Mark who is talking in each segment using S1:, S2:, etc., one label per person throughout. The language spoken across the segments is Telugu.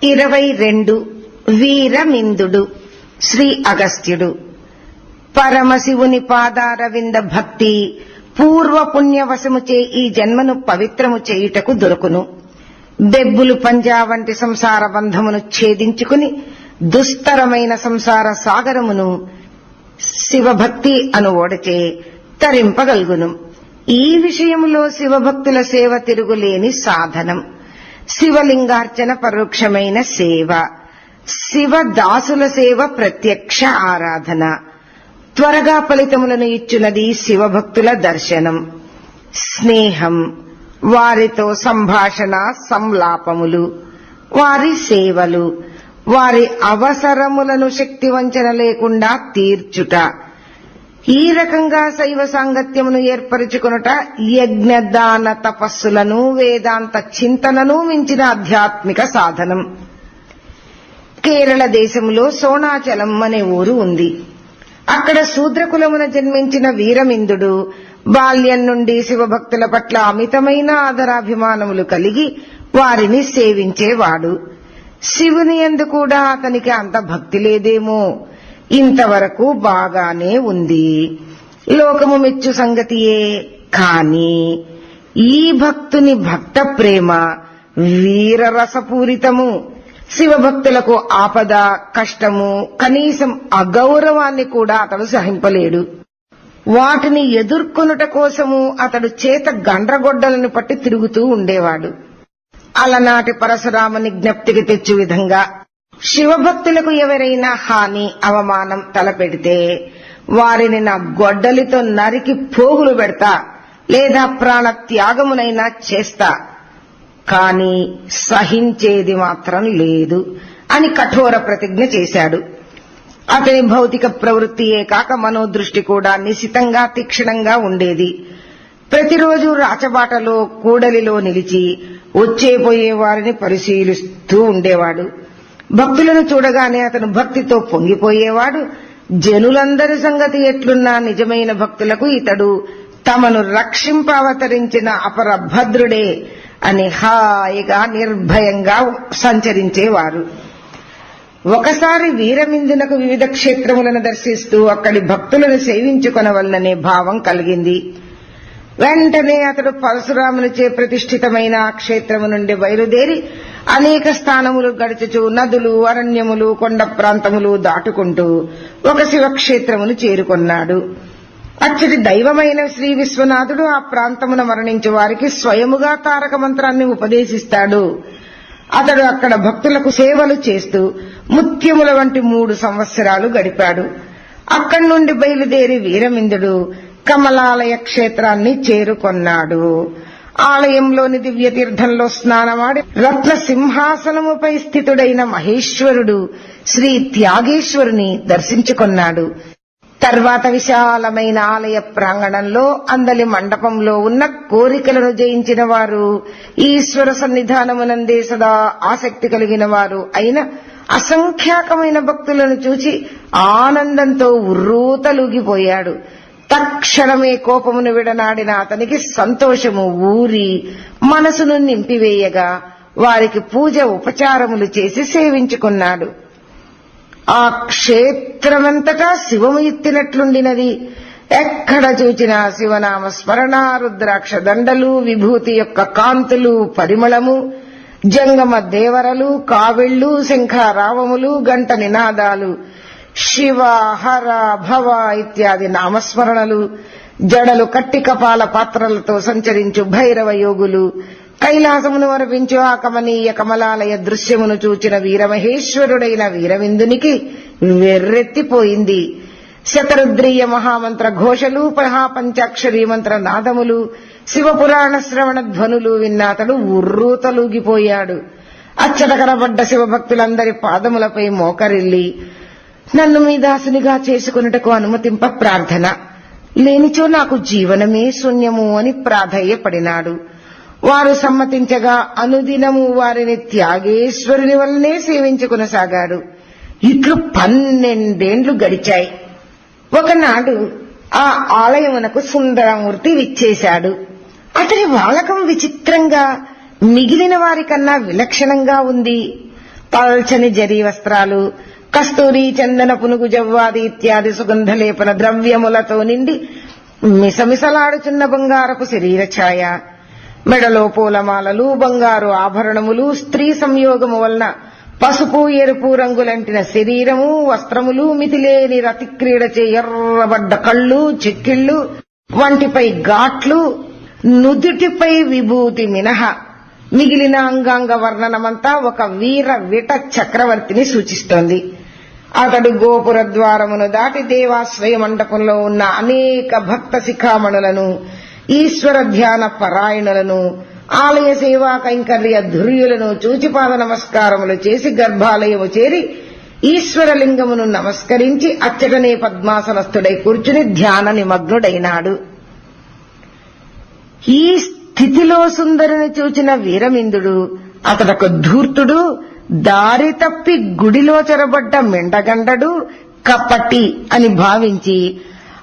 S1: 22 వీరమిందుడు శ్రీ అగస్త్యుడు. పరమశివుని పాదారవింద భక్తి పూర్వ పుణ్యవశముచే ఈ జన్మను పవిత్రము చేయుటకు దొరుకును. బెబ్బులు పంజా వంటి సంసార బంధమును ఛేదించుకుని దుస్తరమైన సంసార సాగరమును శివభక్తి అను ఓడచే తరింపగల్గును. ఈ విషయములో శివభక్తుల సేవ తిరుగులేని సాధనం. శివలింగార్చన పరోక్షమైన సేవ, శివదాసుల సేవ ప్రత్యక్ష ఆరాధన. త్వరగా ఫలితములను ఇచ్చున్నది శివభక్తుల దర్శనం, స్నేహం, వారితో సంభాషణ సంలాపములు, వారి సేవలు, వారి అవసరములను శక్తివంచన లేకుండా తీర్చుట. ఈ రకంగా శైవ సాంగత్యమును ఏర్పరచుకొనుట యజ్ఞదాన తపస్సులను వేదాంత చింతనను మించిన ఆధ్యాత్మిక సాధనం. కేరళ దేశంలో సోణాచలం అనే ఊరు ఉంది. అక్కడ శూద్రకులమున జన్మించిన వీరమిందుడు బాల్యం నుండి శివభక్తుల పట్ల అమితమైన ఆదరాభిమానములు కలిగి వారిని సేవించేవాడు. శివుని యందు కూడా అతనికి అంత భక్తి లేదేమో, ఇంతవరకు బాగానే ఉంది, లోకము మెచ్చు సంగతియే. కాని ఈ భక్తుని భక్త ప్రేమ వీరరసపూరితము. శివభక్తులకు ఆపద, కష్టము, కనీసం అగౌరవాన్ని కూడా అతడు సహింపలేడు. వాటిని ఎదుర్కొనుట కోసము అతడు చేత గండ్రగొడ్డలను పట్టి తిరుగుతూ ఉండేవాడు. అలనాటి పరశురాముని జ్ఞప్తికి తెచ్చు విధంగా శివభక్తులకు ఎవరైనా హాని, అవమానం తలపెడితే వారిని నా గొడ్డలితో నరికి పోగులు పెడతా, లేదా ప్రాణ త్యాగమునైనా చేస్తా, కాని సహించేది మాత్రం లేదు అని కఠోర ప్రతిజ్ఞ చేశాడు. అతని భౌతిక ప్రవృత్తియే కాక మనోదృష్టి కూడా నిశితంగా తీక్షణంగా ఉండేది. ప్రతిరోజు రాచబాటలో కూడలిలో నిలిచి వచ్చేపోయే వారిని పరిశీలిస్తూ ఉండేవాడు. భక్తులను చూడగానే అతను భక్తితో పొంగిపోయేవాడు. జనులందరి సంగతి ఎట్లున్నా నిజమైన భక్తులకు ఇతడు తమను రక్షింప అవతరించిన అపరభద్రుడే అని హాయిగా నిర్భయంగా సంచరించేవారు. ఒకసారి వీరమిందునకు వివిధ క్షేత్రములను దర్శిస్తూ అక్కడి భక్తులను సేవించుకొనవలననే భావం కలిగింది. వెంటనే అతడు పరశురామునిచే ప్రతిష్ఠితమైన ఆ క్షేత్రము నుండి బయలుదేరి అనేక స్థానములు గడుచుచు నదులు, అరణ్యములు, కొండ ప్రాంతములు దాటుకుంటూ ఒక శివక్షేత్రమును చేరుకొన్నాడు. అచ్చటి దైవమైన శ్రీ విశ్వనాథుడు ఆ ప్రాంతమున మరణించే వారికి స్వయముగా తారక మంత్రాన్ని ఉపదేశిస్తాడు. అతడు అక్కడ భక్తులకు సేవలు చేస్తూ ముత్యముల వంటి 3 సంవత్సరాలు గడిపాడు. అక్కడి నుండి బయలుదేరి వీరమిందుడు కమలాలయ క్షేత్రాన్ని చేరుకొన్నాడు. ఆలయంలోని దివ్య తీర్థంలో స్నానమాడి రత్న సింహాసనముపై స్థితుడైన మహేశ్వరుడు శ్రీ త్యాగేశ్వరుని దర్శించుకొన్నాడు. తర్వాత విశాలమైన ఆలయ ప్రాంగణంలో అందలి మండపంలో ఉన్న కోరికలను జయించిన వారు, ఈశ్వర సన్నిధానమునందే సదా ఆసక్తి కలిగిన వారు అయిన అసంఖ్యాకమైన భక్తులను చూచి ఆనందంతో ఉర్రూతలూగిపోయాడు. తక్షణమే కోపమును విడనాడిన అతనికి సంతోషము ఊరి మనసును నింపివేయగా వారికి పూజ ఉపచారములు చేసి సేవించుకున్నాడు. ఆ క్షేత్రమంతటా శివము ఎత్తినట్లుండినది. ఎక్కడ చూచినా శివనామ స్మరణ, రుద్రాక్ష దండలు, విభూతి యొక్క కాంతులు, పరిమళము, జంగమ దేవరలు, కావిళ్లు, శంఖారావములు, గంట నినాదాలు, శివ, హర, భవ ఇత్యాది నామస్మరణలు, జడలు కట్టి కపాల పాత్రలతో సంచరించు భైరవ యోగులు, కైలాసమును వరపించు ఆ కమనీయ కమలాలయ దృశ్యమును చూచిన వీరమహేశ్వరుడైన వీరవిందునికి వెర్రెత్తిపోయింది. శతరుద్రీయ మహామంత్ర ఘోషలు, పంచాక్షరీ మంత్ర నాదములు, శివపురాణ శ్రవణ ధ్వనులు విన్న అతడు ఉర్రూతలూగిపోయాడు. అచ్చట కనబడ్డ శివభక్తులందరి పాదములపై మోకరిల్లి నన్ను మీ దాసునిగా చేసుకున్నటకు అనుమతింప ప్రార్థన, లేనిచో నాకు జీవనమే శూన్యము అని ప్రాధేయపడినాడు. వారు సమ్మతించగా అనుదినము వారిని త్యాగేశ్వరుని వల్లనే సేవించుకొనసాగాడు. ఇట్లు 12 ఏండ్లు గడిచాయి. ఒకనాడు ఆ ఆలయమునకు సుందరమూర్తి విచ్చేశాడు. అతని వాలకం విచిత్రంగా మిగిలిన వారికన్నా విలక్షణంగా ఉంది. పల్చని జరీ వస్త్రాలు, కస్తూరి, చందన, పునుగు, జవ్వాది ఇత్యాది సుగంధలేపన ద్రవ్యములతో నిండి మిసమిసలాడుచున్న బంగారపు శరీర ఛాయ, మెడలో పూలమాలలు, బంగారు ఆభరణములు, స్త్రీ సంయోగము వలన పసుపు ఎరుపు రంగులంటిన శరీరము, వస్త్రములు, మితిలేని రతిక్రీడచే ఎర్రబడ్డ కళ్ళు, చెక్కిళ్లు, వంటిపై ఘాట్లు, నుదుటిపై విభూతి మినహా మిగిలిన అంగాంగ వర్ణనమంతా ఒక వీర విట చక్రవర్తిని సూచిస్తోంది. అతడు గోపుర ద్వారమును దాటి దేవాశ్రయ మండపంలో ఉన్న అనేక భక్త శిఖామణులను, ఈశ్వర ధ్యాన పరాయణులను, ఆలయ సేవా కైంకర్య ధుర్యులను చూచిపాద నమస్కారములు చేసి గర్భాలయము చేరి ఈశ్వరలింగమును నమస్కరించి అచ్చటనే పద్మాసనస్థుడై కూర్చుని ధ్యాన నిమగ్నుడైనాడు. ఈ స్థితిలో సుందరుని చూచిన వీరమిందుడు అతడొక ధూర్తుడు, దారి తప్పి గుడిలో చెరబడ్డ మెండగండడు, కపటి అని భావించి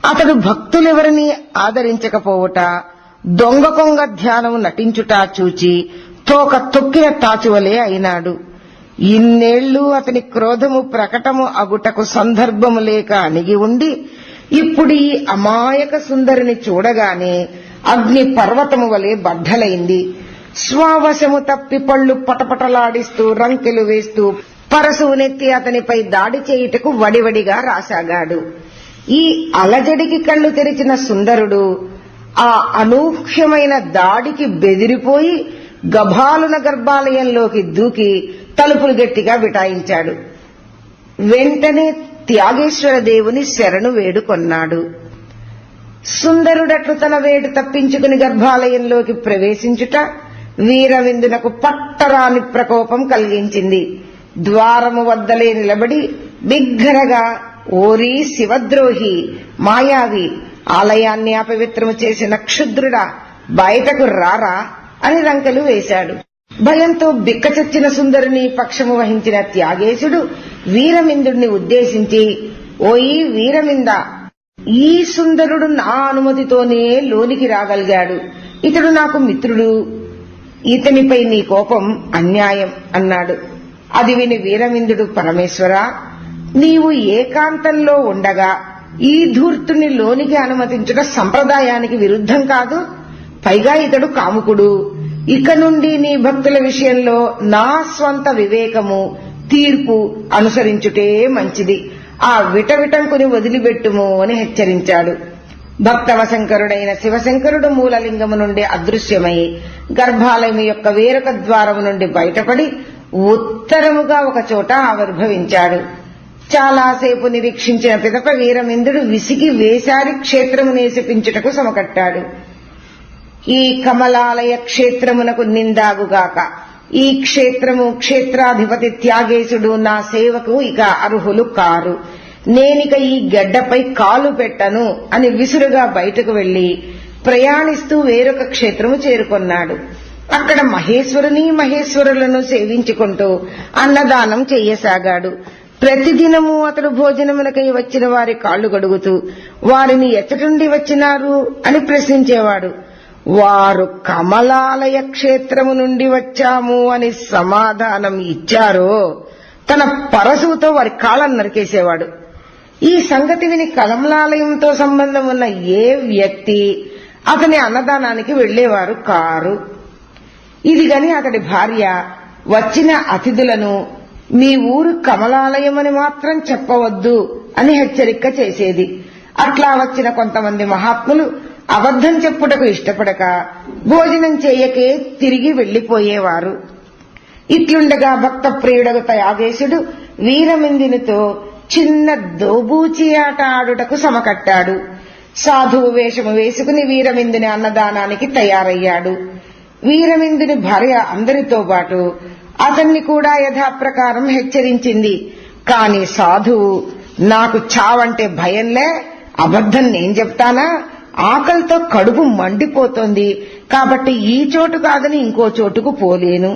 S1: అతడు భక్తులెవరిని ఆదరించకపోవుట, దొంగ కొంగ ధ్యానము నటించుట చూచి తోక తొక్కిన తాచువలే అయినాడు. ఇన్నేళ్లు అతని క్రోధము ప్రకటము అగుటకు సందర్భము లేక అణిగి ఉండి ఇప్పుడు ఈ అమాయక సుందరిని చూడగానే అగ్ని పర్వతము వలె బద్దలైంది. స్వావశము తప్పి పళ్లు పటపటలాడిస్తూ రంకెలు వేస్తూ పరశువునెత్తి అతనిపై దాడి చేయుటకు వడివడిగా రాసాగాడు. ఈ అలజడికి కళ్లు తెరిచిన సుందరుడు ఆ అనూహ్యమైన దాడికి బెదిరిపోయి గభాలున గర్భాలయంలోకి దూకి తలుపులు గట్టిగా బిటాయించాడు. వెంటనే త్యాగేశ్వర దేవుని శరణు వేడుకొన్నాడు. సుందరుడట్లు తన వేడు తప్పించుకుని గర్భాలయంలోకి ప్రవేశించుట వీరవిందునకు పట్టరాని ప్రకోపం కలిగించింది. ద్వారము వద్దలే నిలబడి బిగ్గరగా, ఓరి శివద్రోహి, మాయావి, ఆలయాన్ని అపవిత్రము చేసిన క్షుద్రుడా, బయటకు రారా అని రంకెలు వేశాడు. భయంతో బిక్కచచ్చిన సుందరుని పక్షము వహించిన త్యాగేశుడు వీరమిందుడిని ఉద్దేశించి, ఓయి వీరమింద, ఈ సుందరుడు నా అనుమతితోనే లోనికి రాగలిగాడు. ఇతడు నాకు మిత్రుడు. ఇతనిపై నీ కోపం అన్యాయం అన్నాడు. అది విని వీరమిందుడు, పరమేశ్వరా, నీవు ఏకాంతంలో ఉండగా ఈ ధూర్తుని లోనికి అనుమతించుట సంప్రదాయానికి విరుద్ధం కాదు. పైగా ఇతడు కాముకుడు. ఇక నుండి నీ భక్తుల విషయంలో నా స్వంత వివేకము, తీర్పు అనుసరించుటే మంచిది. ఆ విటవిటంకుని వదిలిపెట్టుము అని హెచ్చరించాడు. భక్తవశంకరుడైన శివశంకరుడు మూలలింగము నుండి అదృశ్యమై గర్భాలయం యొక్క వేరొక ద్వారము నుండి బయటపడి ఉత్తరముగా ఒక చోట ఆవిర్భవించాడు. చాలాసేపు నిరీక్షించిన పిదప వీరమిందుడు విసిగి వేశారి క్షేత్రము నేసిపించుటకు సమకట్టాడు. ఈ కమలాలయ క్షేత్రమునకు నిందాగుగాక. ఈ క్షేత్రము, క్షేత్రాధిపతి త్యాగేశుడు నా సేవకు ఇక అర్హులు కారు. నేనిక ఈ గడ్డపై కాలు పెట్టను అని విసురుగా బయటకు వెళ్లి ప్రయాణిస్తూ వేరొక క్షేత్రము చేరుకొన్నాడు. అక్కడ మహేశ్వరుని, మహేశ్వరులను సేవించుకుంటూ అన్నదానం చెయ్యసాగాడు. ప్రతిదినము అతడు భోజనములకై వచ్చిన వారి కాళ్లు గడుగుతూ వారిని ఎచ్చటుండి వచ్చినారు అని ప్రశ్నించేవాడు. వారు కమలాలయ క్షేత్రము నుండి వచ్చాము అని సమాధానం ఇచ్చారో తన పరశువుతో వారి కాళ్ళను నరికేసేవాడు. ఈ సంగతి విని కమలాలయంతో సంబంధం ఉన్న ఏ వ్యక్తి అతని అన్నదానానికి వెళ్లేవారు కారు. ఇది గని అతడి భార్య వచ్చిన అతిథులను మీ ఊరు కమలాలయం అని మాత్రం చెప్పవద్దు అని హెచ్చరిక చేసేది. అట్లా వచ్చిన కొంతమంది మహాత్ములు అబద్ధం చెప్పుటకు ఇష్టపడక భోజనం చేయకే తిరిగి వెళ్లిపోయేవారు. ఇట్లుండగా భక్త ప్రియుడగు త్యాగేశుడు వీరమిందునితో చిన్న దోబూచి ఆట ఆడుటకు సమకట్టాడు. సాధువు వేషము వేసుకుని వీరమిందుని అన్నదానానికి తయారయ్యాడు. వీరమిందుని భార్య అందరితో పాటు అతన్ని కూడా యథాప్రకారం హెచ్చరించింది. కాని సాధువు, నాకు చావంటే భయంలే, అబద్ధం నేను చెప్తానా, ఆకలితో కడుపు మండిపోతోంది కాబట్టి ఈ చోటు కాదని ఇంకో చోటుకు పోలేను,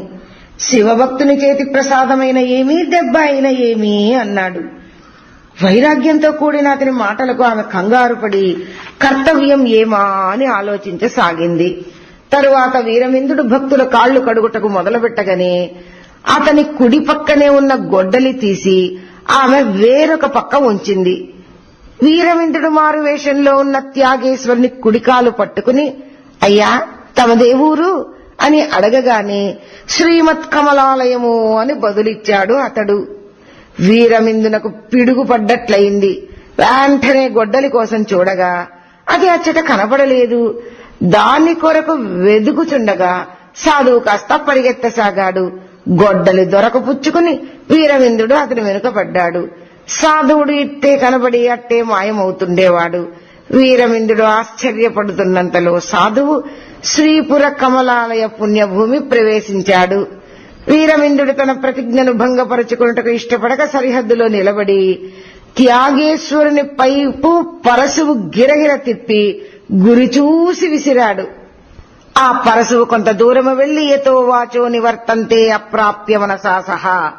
S1: శివభక్తుని చేతి ప్రసాదమైన ఏమీ, దెబ్బ అయిన ఏమీ అన్నాడు. వైరాగ్యంతో కూడిన అతని మాటలకు ఆమె కంగారుపడి కర్తవ్యం ఏమా అని ఆలోచించసాగింది. తరువాత వీరమిందుడు భక్తుల కాళ్లు కడుగుటకు మొదలుపెట్టగానే అతని కుడి పక్కనే ఉన్న గొడ్డలి తీసి ఆమె వేరొక పక్క ఉంచింది. వీరవిందుడు మారువేషంలో ఉన్న త్యాగేశ్వరుని కుడికాలు పట్టుకుని, అయ్యా తమదేవూరు అని అడగగానే శ్రీమత్ కమలాలయము అని బదులిచ్చాడు అతడు. వీరమిందునకు పిడుగుపడ్డట్లయింది. వెంటనే గొడ్డలి కోసం చూడగా అది అచ్చట కనపడలేదు. దాని కొరకు వెదుకుచుండగా సాధువు కాస్త పరిగెత్తసాగాడు. గొడ్డలి దొరకపుచ్చుకుని వీరవిందుడు అతని వెనుకపడ్డాడు. సాధువుడు ఇట్టే కనబడి అట్టే మాయమవుతుండేవాడు. వీరవిందుడు ఆశ్చర్యపడుతున్నంతలో సాధువు శ్రీపుర కమలాలయ పుణ్యభూమి ప్రవేశించాడు. వీరవిందుడు తన ప్రతిజ్ఞను భంగపరుచుకున్నట్టుకు ఇష్టపడక సరిహద్దులో నిలబడి త్యాగేశ్వరుని పైపు పరశువు గిరగిర తిప్పి గురి చూసి విసిరాడు. ఆ పరశువు కొంత దూరము వెళ్లి ఎతో వాచో నివర్తంతే అప్రాప్య మనసా సహా,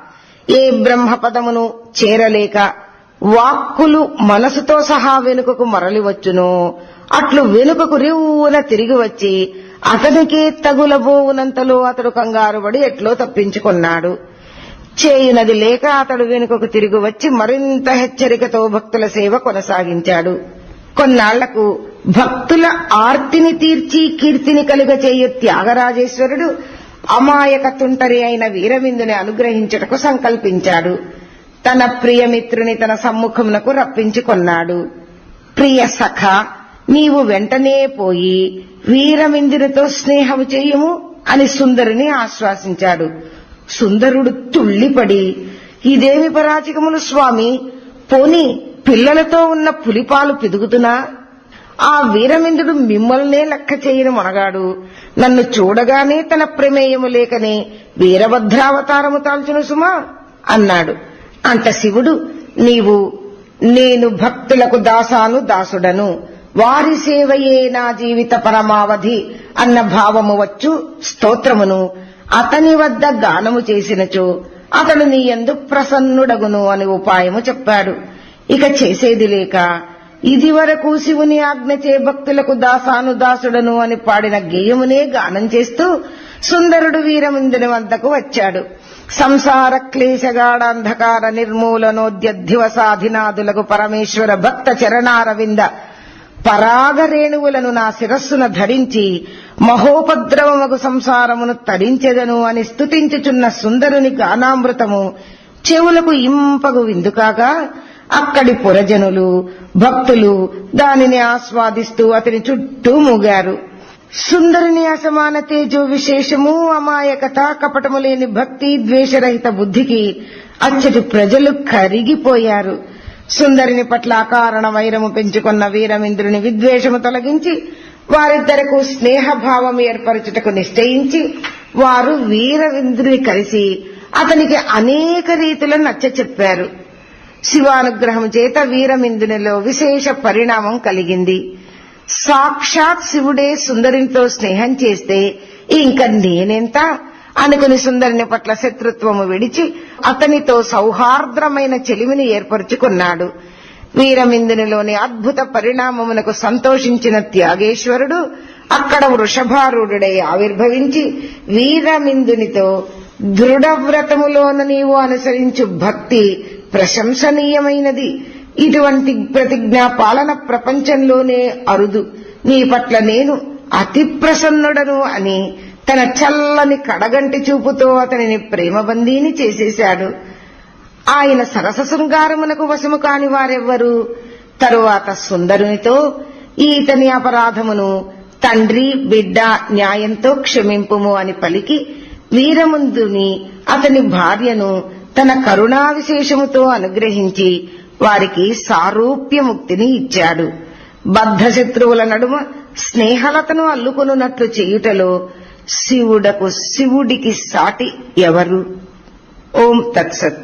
S1: ఏ బ్రహ్మపదమును చేరలేక వాక్కులు మనసుతో సహా వెనుకకు మరలివచ్చునో అట్లు వెనుకకు రివ్వున తిరిగి వచ్చి అతనికే తగులబోవునంతలో అతడు కంగారుపడి ఎట్లో తప్పించుకున్నాడు. చేయునది లేక అతడు వెనుకకు తిరిగి వచ్చి మరింత హెచ్చరికతో భక్తుల సేవ కొనసాగించాడు. కొన్నాళ్లకు భక్తుల ఆర్తిని తీర్చి కీర్తిని కలుగచేయు త్యాగరాజేశ్వరుడు అమాయక తుంటరి అయిన వీరవిందుని అనుగ్రహించుటకు సంకల్పించాడు. తన ప్రియమిత్రుని తన సమ్ముఖమునకు రప్పించుకొన్నాడు. ప్రియ సఖ, నీవు వెంటనే పోయి వీరవిందునితో స్నేహము చేయుము అని సుందరుని ఆశ్వాసించాడు. సుందరుడు తుళ్లిపడి, ఇదేమి పరాచికములు స్వామి, పోని పిల్లలతో ఉన్న పులిపాలు పిదుగుతున్నా? ఆ వీరమిందుడు మిమ్మల్నే లెక్క చేయని మొనగాడు. నన్ను చూడగానే తన ప్రమేయము లేకనే వీరభద్రావతారము తాల్చును సుమా అన్నాడు. అంత శివుడు, నేను భక్తులకు దాసాను దాసుడను, వారి సేవయే నా జీవిత పరమావధి అన్న భావము వచ్చు స్తోత్రమును అతని వద్ద గానము చేసినచో అతడు నీ యందు ప్రసన్నుడగును అని ఉపాయము చెప్పాడు. ఇక చేసేది లేక ఇదివరకు శివుని ఆజ్ఞచే భక్తులకు దాసాను దాసుడను అని పాడిన గేయమునే గానం చేస్తూ సుందరుడు వీరమిందుని వద్దకు వచ్చాడు. సంసార క్లేశగాఢ అంధకార నిర్మూలనోద్యధివసాధినాదులకు పరమేశ్వర భక్త చరణారవింద పరాగరేణువులను నా శిరస్సున ధరించి మహోపద్రవమగు సంసారమును తరించెదను అని స్తుతించుచున్న సుందరుని గానామృతము చెవులకు ఇంపగు విందుకాగా అక్కడి పురజనులు భక్తులు దానిని ఆస్వాదిస్తూ అతని చుట్టూ మూగారు. సుందరుని అసమాన తేజో విశేషము, అమాయకత, కపటము లేని భక్తి, ద్వేషరహిత బుద్ధికి అచ్చటి ప్రజలు కరిగిపోయారు. సుందరుని పట్ల అకారణ వైరము పెంచుకున్న వీరమింద్రుని విద్వేషము తొలగించి వారిద్దరకు స్నేహభావం ఏర్పరచుటకు నిశ్చయించి వారు వీరవింద్రుని కలిసి అతనికి అనేక రీతులను నచ్చచెప్పారు. శివానుగ్రహం చేత వీరమిందునిలో విశేష పరిణామం కలిగింది. సాక్షాత్ శివుడే సుందరునితో స్నేహం చేస్తే ఇంక నేనెంత అనుకుని సుందరుని పట్ల శత్రుత్వము విడిచి అతనితో సౌహార్ద్రమైన చెలిమిని ఏర్పరచుకున్నాడు. వీరమిందునిలోని అద్భుత పరిణామమునకు సంతోషించిన త్యాగేశ్వరుడు అక్కడ వృషభారూఢుడై ఆవిర్భవించి వీరమిందునితో దృఢవ్రతములోన నీవు అనుసరించు భక్తి ప్రశంసనీయమైనది. ఇటువంటి ప్రతిజ్ఞా పాలన ప్రపంచంలోనే అరుదు. నీ పట్ల నేను అతి ప్రసన్నుడను అని తన చల్లని కడగంటి చూపుతో అతనిని ప్రేమబందీని చేసేశాడు. ఆయన సరస శృంగారమునకు వశము కాని వారెవ్వరు. తరువాత సుందరునితో ఈతని అపరాధమును తండ్రి బిడ్డ న్యాయంతో క్షమింపుము అని పలికి వీరముందుని అతని భార్యను తన కరుణా విశేషముతో అనుగ్రహించి వారికి సారూప్యముక్తిని ఇచ్చాడు. బద్ధశత్రువుల నడుమ స్నేహలతను అల్లుకొనున్నట్లు చేయుటలో శివుడికి సాటి ఎవరు? ఓం తత్సత్.